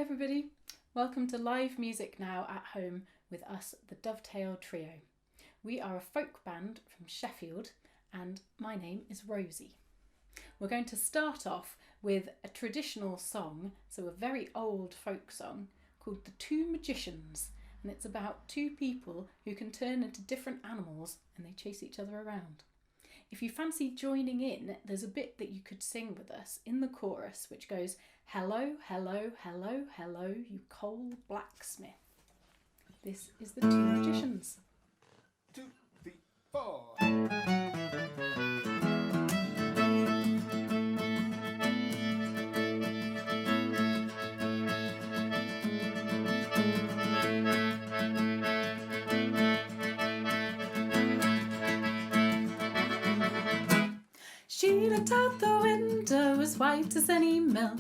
everybody, welcome to Live Music Now at Home with us, the Dovetail Trio. We are a folk band from Sheffield and my name is Rosie. We're going to start off with a traditional song, so a very old folk song called The Two Magicians, and it's about two people who can turn into different animals and they chase each other around. If you fancy joining in, there's a bit that you could sing with us in the chorus which goes, "Hello, hello, hello, hello, you coal blacksmith." This is the Two Magicians. 2, 3, 4. She looked out the window as white as any milk,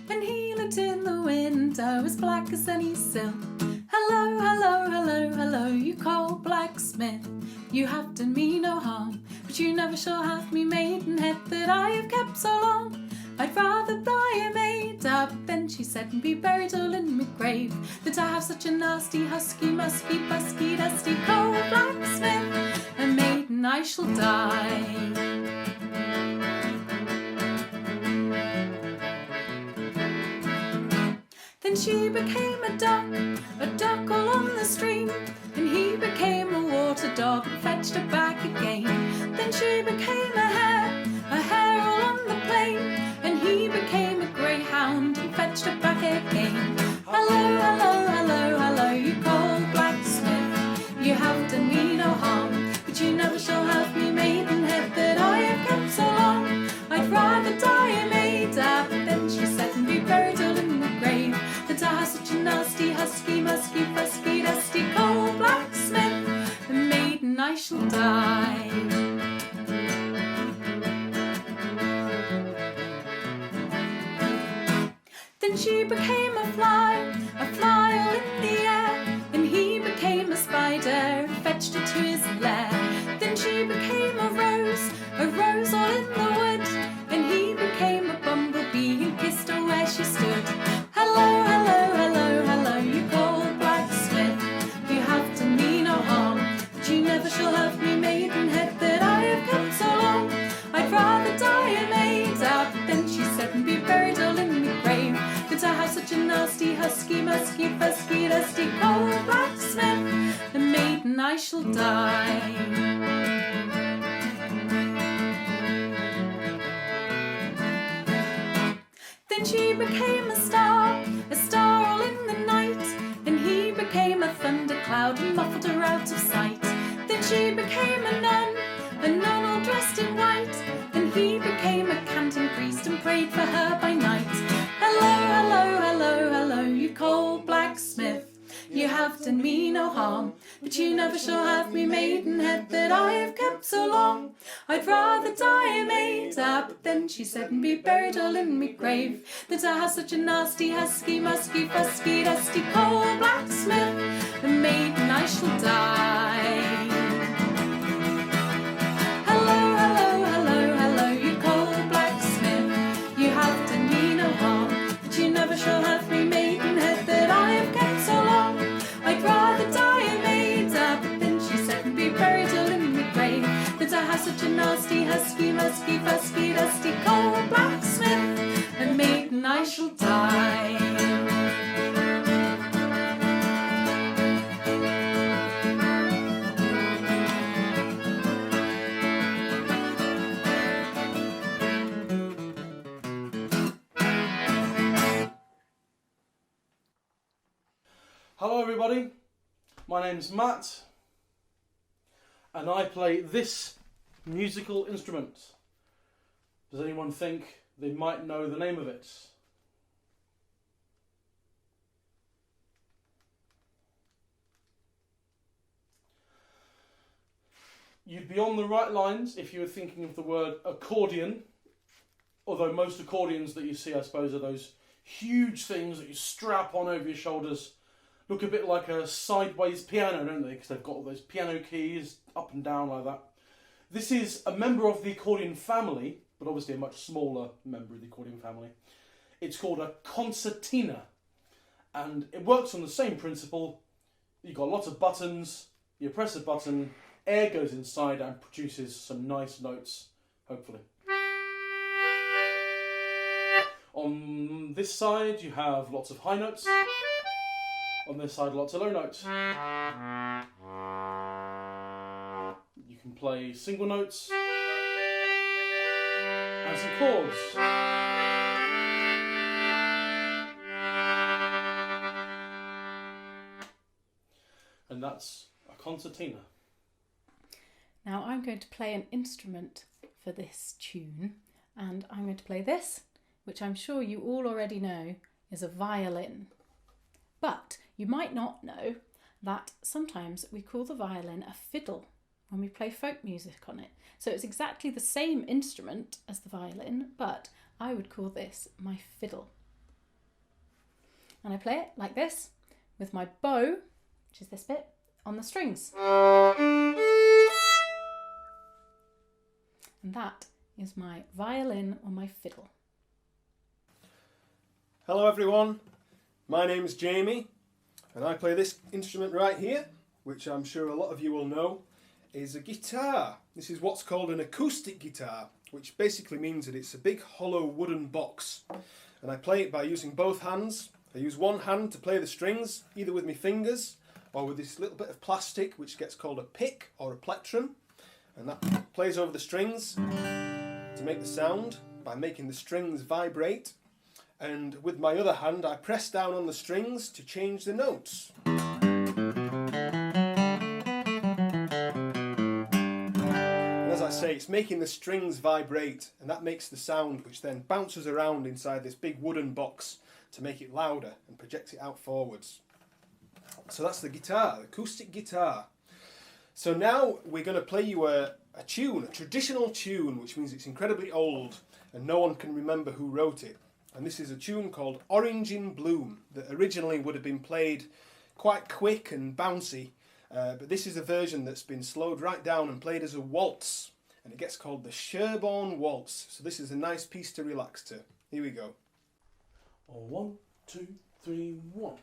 and he looked in the window as black as any silk. "Hello, hello, hello, hello, you coal blacksmith. You have done me no harm, but you never shall have me maidenhead that I have kept so long. I'd rather die a maid," but then she said, "and be buried all in my grave, that I have such a nasty, husky, musky, busky, dusty coal blacksmith. A maiden I shall die." Then she became a duck all on the stream, and he became a water dog and fetched her back again. Then she became a hare all on the plain, and he became a greyhound and fetched her back again. "Hello, hello, hello, hello, you coal blacksmith. You have done me no harm, but you never shall have me maidenhead that I have kept so long. I'd rather die a maid," but then she said, "and be buried all in the grave, that I have such a nasty, husky, musky, fusky, dusty coal blacksmith. A maiden I shall die." Then she became a fly all in the air, and he became a spider and fetched her to his lair. Then she became a rose all in the wood, and he became a bumblebee and kissed her where she stood. "Hello, hello, hello, hello, you coal blacksmith. You have done me no harm, but you never shall have me maidenhead that I have kept so long. I'd rather die a maid," but then she said, "and be buried all in my grave, that I have such a nasty, husky, musky, fusky, dusty coal blacksmith. A maiden I shall die." Then she became a star all in the night, and he became a thundercloud and muffled her out of sight. Then she became a nun all dressed in white, and he became a canting priest and prayed for her by night. "Hello, hello, hello, hello, you coal blacksmith. You have done me no harm, but you never shall have me maidenhead that I have kept so long. I'd rather die a maid," but then she said, "and be buried all in my grave, that I have such a nasty, husky, musky, fusky, dusty coal blacksmith. A maiden I shall die." "Hello, hello, hello, hello, you coal blacksmith. You have done me no harm, but you never shall have me maidenhead that I have kept so long. I'd rather die a maid," but then she said, "and be buried all in my grave, that I have such a nasty, husky, musky, fusky, dusty coal blacksmith. A maiden I shall die." Hello everybody, my name's Matt and I play this musical instrument. Does anyone think they might know the name of it? You'd be on the right lines if you were thinking of the word accordion, although most accordions that you see, I suppose, are those huge things that you strap on over your shoulders. Look a bit like a sideways piano, don't they? Because they've got all those piano keys up and down like that. This is a member of the accordion family, but obviously a much smaller member of the accordion family. It's called a concertina, And it works on the same principle. You've got lots of buttons, you press a button, air goes inside and produces some nice notes, hopefully. On this side you have lots of high notes. On this side lots of low notes. You can play single notes and some chords. And that's a concertina. Now I'm going to play an instrument for this tune, and I'm going to play this, which I'm sure you all already know is a violin. But you might not know that sometimes we call the violin a fiddle when we play folk music on it. So it's exactly the same instrument as the violin, but I would call this my fiddle. And I play it like this, with my bow, which is this bit, on the strings. And that is my violin or my fiddle. Hello everyone, my name's Jamie and I play this instrument right here, which I'm sure a lot of you will know, is a guitar. This is what's called an acoustic guitar, which basically means that it's a big hollow wooden box. And I play it by using both hands. I use one hand to play the strings, either with my fingers or with this little bit of plastic which gets called a pick or a plectrum, and that plays over the strings to make the sound by making the strings vibrate. And with my other hand I press down on the strings to change the notes. And as I say, it's making the strings vibrate, and that makes the sound which then bounces around inside this big wooden box to make it louder and project it out forwards. So that's the guitar, the acoustic guitar. So now we're going to play you a tune, a traditional tune, which means it's incredibly old and no one can remember who wrote it. And this is a tune called Orange in Bloom that originally would have been played quite quick and bouncy, but this is a version that's been slowed right down and played as a waltz, and it gets called the Sherborne Waltz. So this is a nice piece to relax to. Here we go. 1, 2, 3, 1.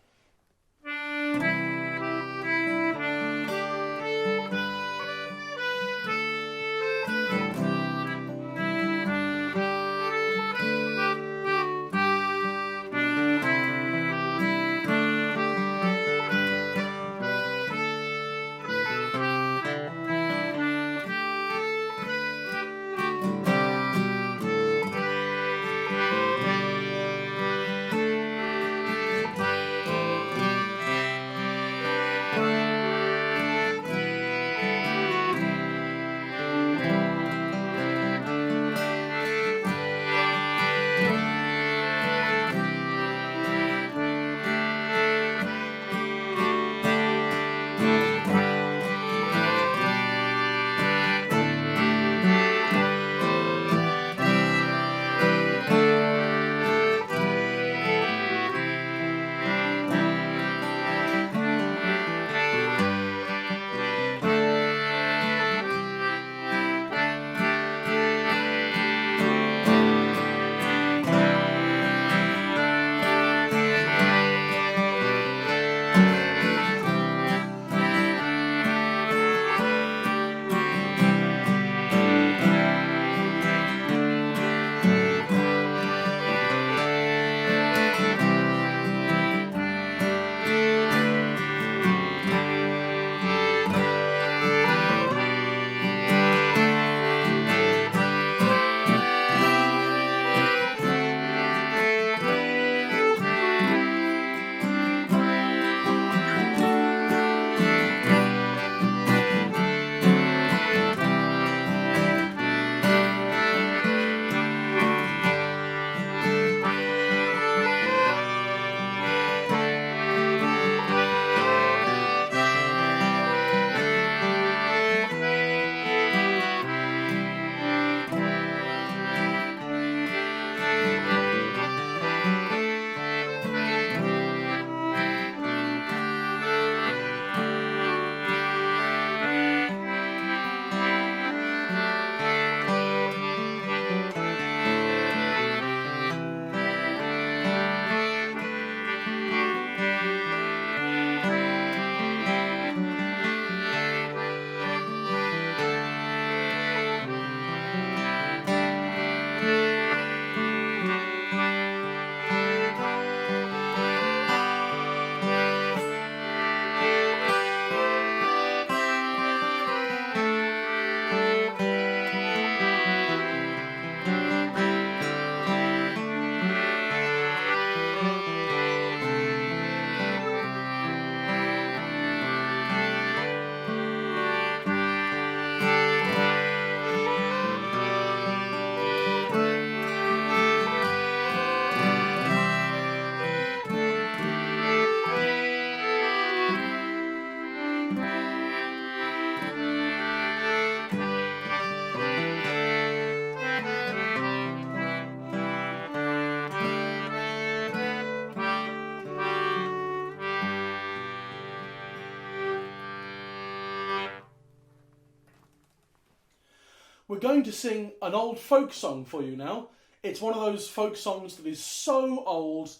We're going to sing an old folk song for you now. It's one of those folk songs that is so old,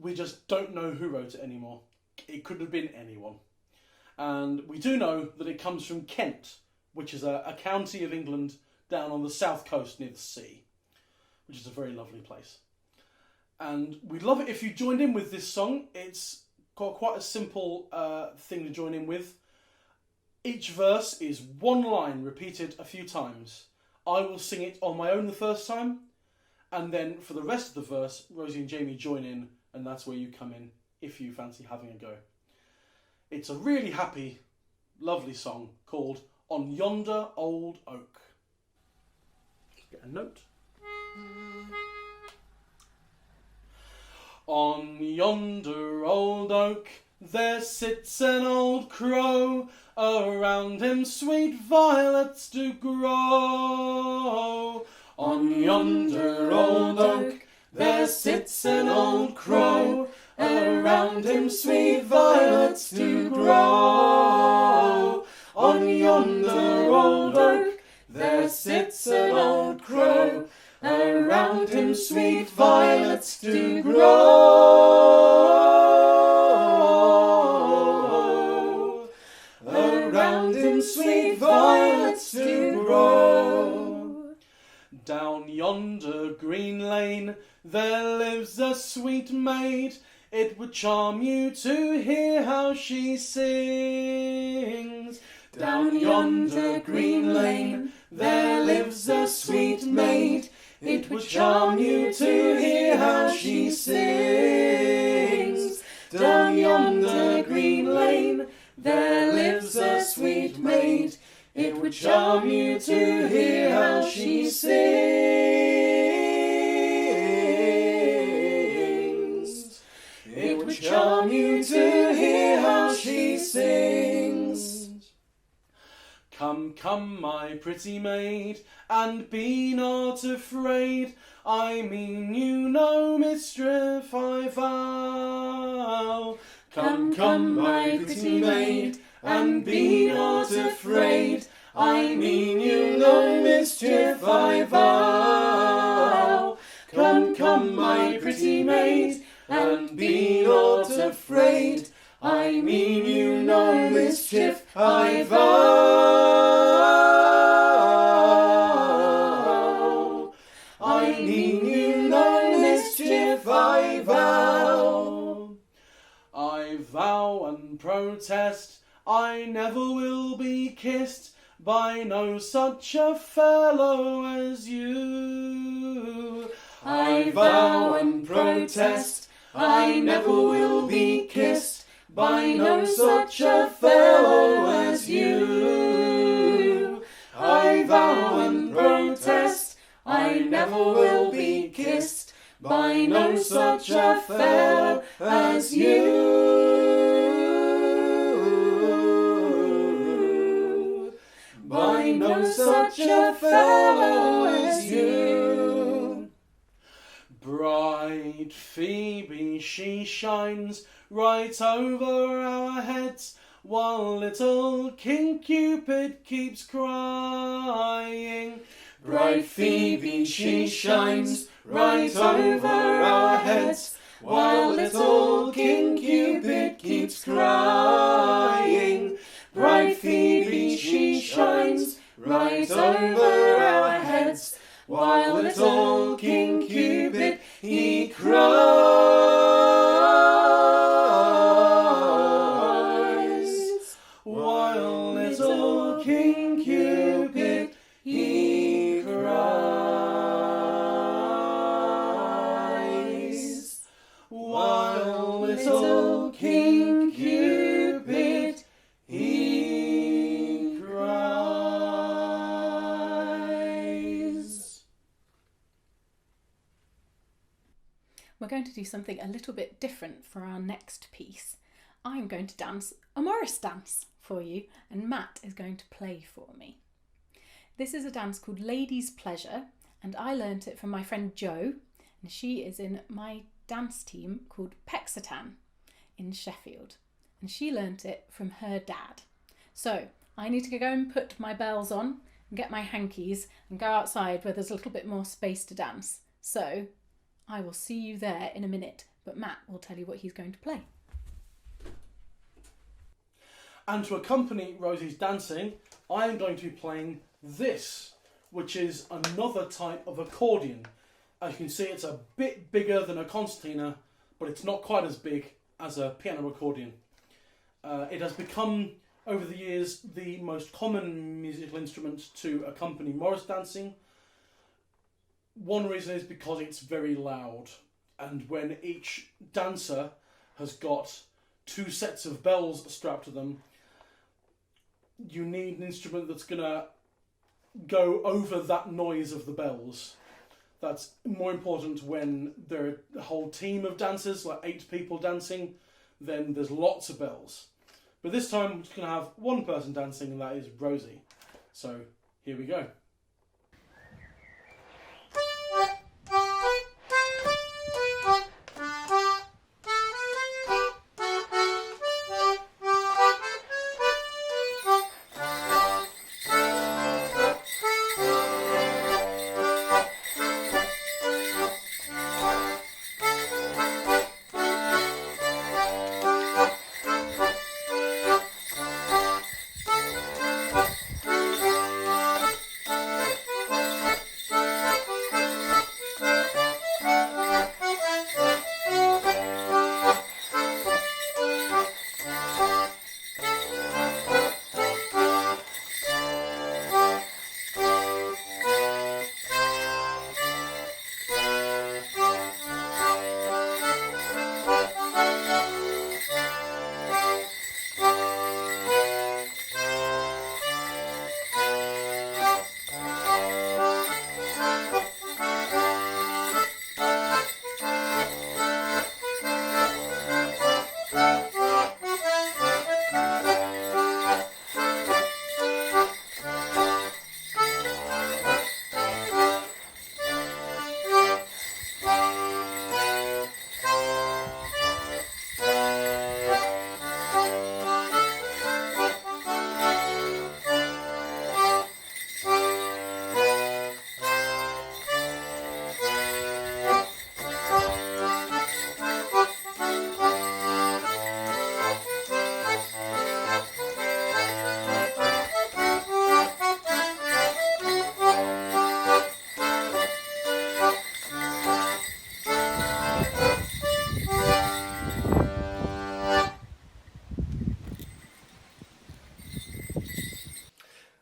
we just don't know who wrote it anymore. It could have been anyone. And we do know that it comes from Kent, which is a county of England down on the south coast near the sea, which is a very lovely place. And we'd love it if you joined in with this song. It's got quite a simple thing to join in with. Each verse is one line repeated a few times. I will sing it on my own the first time, and then for the rest of the verse, Rosie and Jamie join in, and that's where you come in if you fancy having a go. It's a really happy, lovely song called On Yonder Old Oak. Get a note. On yonder old oak there sits an old crow, around him sweet violets do grow. On yonder old oak there sits an old crow, around him sweet violets do grow. On yonder old oak there sits an old crow, around him sweet violets do grow. Around him sweet violets do grow. Down yonder green lane there lives a sweet maid. It would charm you to hear how she sings. Down yonder green lane there lives a sweet maid. It would charm you to hear how she sings. Down yonder green lane there lives a sweet maid. It would charm you to hear how she sings. It would charm you to hear how she sings. Come, come, my pretty maid, and be not afraid. I mean you no mischief, I vow. Come, come, my pretty maid, and be not afraid. I mean you no mischief, I vow. Come, come, my pretty maid, and be not afraid. I mean you no mischief, I vow. I mean you no mischief, I vow. I vow and protest I never will be kissed by no such a fellow as you. I vow and protest I never will be kissed by no such a fellow as you. I vow and protest I never will be kissed by no such a fellow as you. By no such a fellow as you. Bright Phoebe, she shines right over our heads, while little King Cupid keeps crying. Bright Phoebe, she shines right over our heads, while little King Cupid keeps crying. Bright Phoebe, she shines right over our heads, while little King Cupid, he cries. While little King Cupid, he cries. While little King Cupid, he cries. We're going to do something a little bit different for our next piece. I'm going to dance a Morris dance for you, and Matt is going to play for me. This is a dance called Lady's Pleasure, and I learnt it from my friend Jo, and she is in my dance team called Pexitan in Sheffield, and she learnt it from her dad. So I need to go and put my bells on, and get my hankies and go outside where there's a little bit more space to dance. So I will see you there in a minute, but Matt will tell you what he's going to play. And to accompany Rosie's dancing, I am going to be playing this, which is another type of accordion. As you can see, it's a bit bigger than a concertina, but it's not quite as big as a piano accordion. It has become, over the years, the most common musical instrument to accompany Morris dancing. One reason is because it's very loud, and when each dancer has got 2 sets of bells strapped to them, you need an instrument that's going to go over that noise of the bells. That's more important when there are a whole team of dancers, like 8 people dancing, then there's lots of bells. But this time we're just going to have one person dancing, and that is Rosie. So here we go.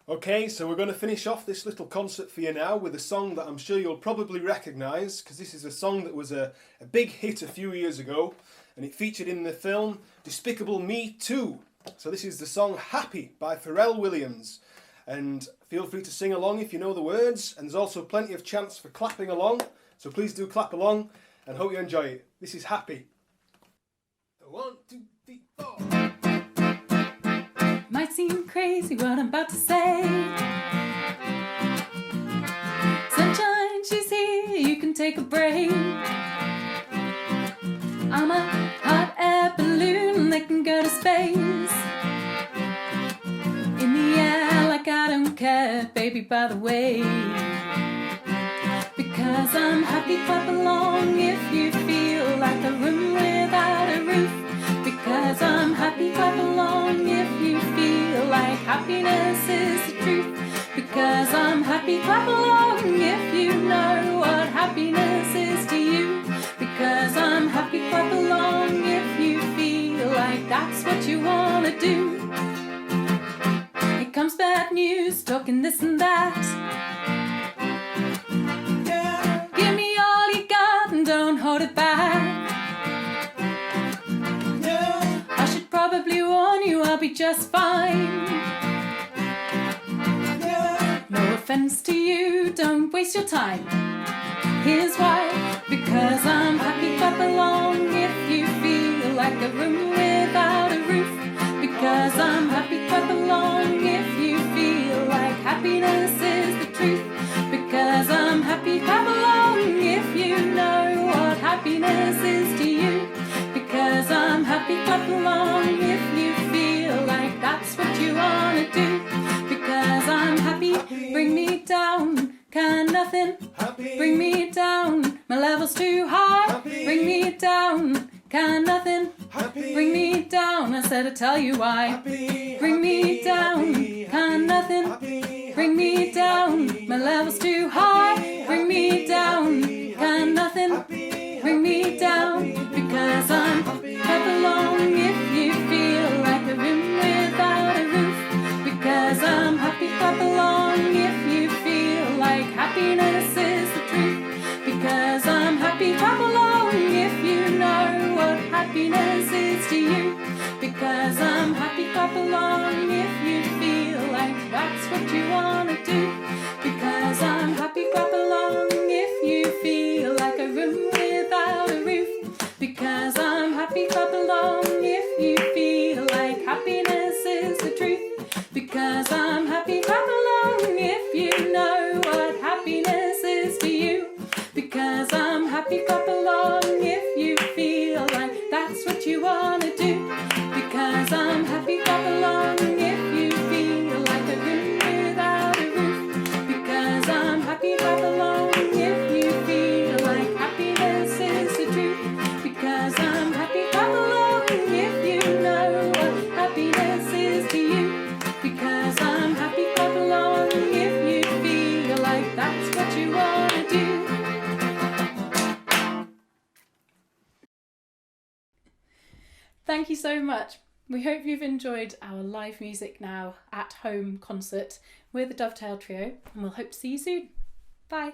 Okay, so we're going to finish off this little concert for you now with a song that I'm sure you'll probably recognise, because this is a song that was a big hit a few years ago, and it featured in the film Despicable Me 2. So this is the song Happy by Pharrell Williams, and feel free to sing along if you know the words, and there's also plenty of chance for clapping along, so please do clap along, and hope you enjoy it. This is Happy. 1, 2, 3, 4. Might seem crazy what I'm about to say. Sunshine, she's here, you can take a break. I'm a hot air balloon that can go to space. In the air like I don't care, baby, by the way. Because I'm happy, clap along if you feel like a room without a roof. Because I'm happy, clap along if you feel like happiness is the truth. Because I'm happy, clap along if you know what happiness is to you. Because I'm happy, clap along if you feel like that's what you want to do. Here comes bad news, talking this and that. Yeah. Give me all you got and don't hold it back. Probably warn you I'll be just fine. No offense to you, don't waste your time. Here's why. Because I'm happy, clap along if you feel like a room without a roof. Because I'm happy, clap along if you feel like happiness is the truth. Because I'm happy, clap along if you know what happiness is to you. Because I'm happy, clap along if you feel like that's what you want to do. Because I'm happy, bring nothing Happy. bring me down. My level's too high. Happy. Bring me down. Can nothing Happy. bring me down. I said I'd tell you why. Happy. Bring me down. Can nothing Happy. bring me down. My level's too high. Bring me down. Can nothing bring me down. Because I'm clap along if you feel like a room without a roof. Because I'm happy, clap along if you feel like happiness is the truth. Because I'm happy, clap along if you know what happiness is to you. Because I'm happy, clap along if you feel like that's what you wanna do. Because I'm happy, clap along if you feel like a room without a roof. Because I'm happy, clap along if you feel like happiness is the truth. Because I'm happy, clap along if you know what happiness is to you. Because I'm happy, clap along if you feel like that's what you wanna do. Because I'm happy, clap along if you feel like a room without a roof. Because I'm happy, clap along if you feel like happiness is the truth. Because I'm happy, clap along if you know what happiness is to you. Because I'm happy, clap along if you feel like that's what you wanna do. Thank you so much. We hope you've enjoyed our live music now at home concert with the Dovetail Trio, and we'll hope to see you soon. Bye.